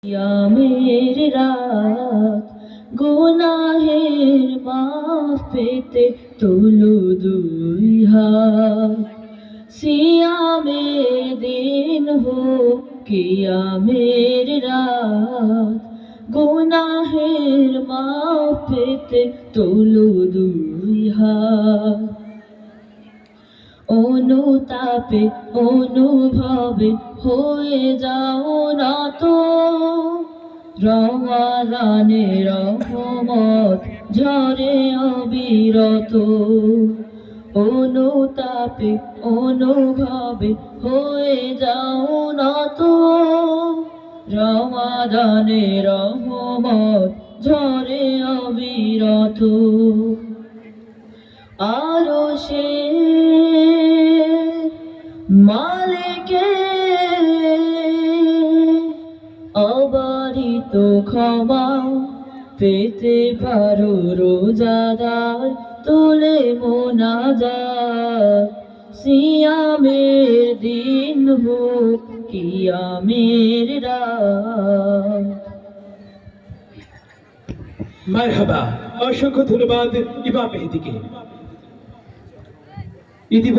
সিয়ামের রাত গুনাহের মাফ পেতে তুলো দুই হাত। সিয়ামের দিন হোক কিয়ামের রাত, গুনাহের মাফ পেতে তুলো দুই হাত। অনুতাপে অনুভবে হয়ে যাও নত, রমাদানে রহমত ঝরে অবিরত। অনুতাপে অনুভবে হয়ে যাও নত, রমাদানে রহমত ঝরে অবিরত। আরশের মালিকে অবারিত ক্ষমা পেতে পারো রোজাদার তুলে মোনাজাত। সিয়ামের দিন হোক কিয়ামের রাত। মারহাবা, অসংখ্য ধন্যবাদ ইমাম মেহেদীকে।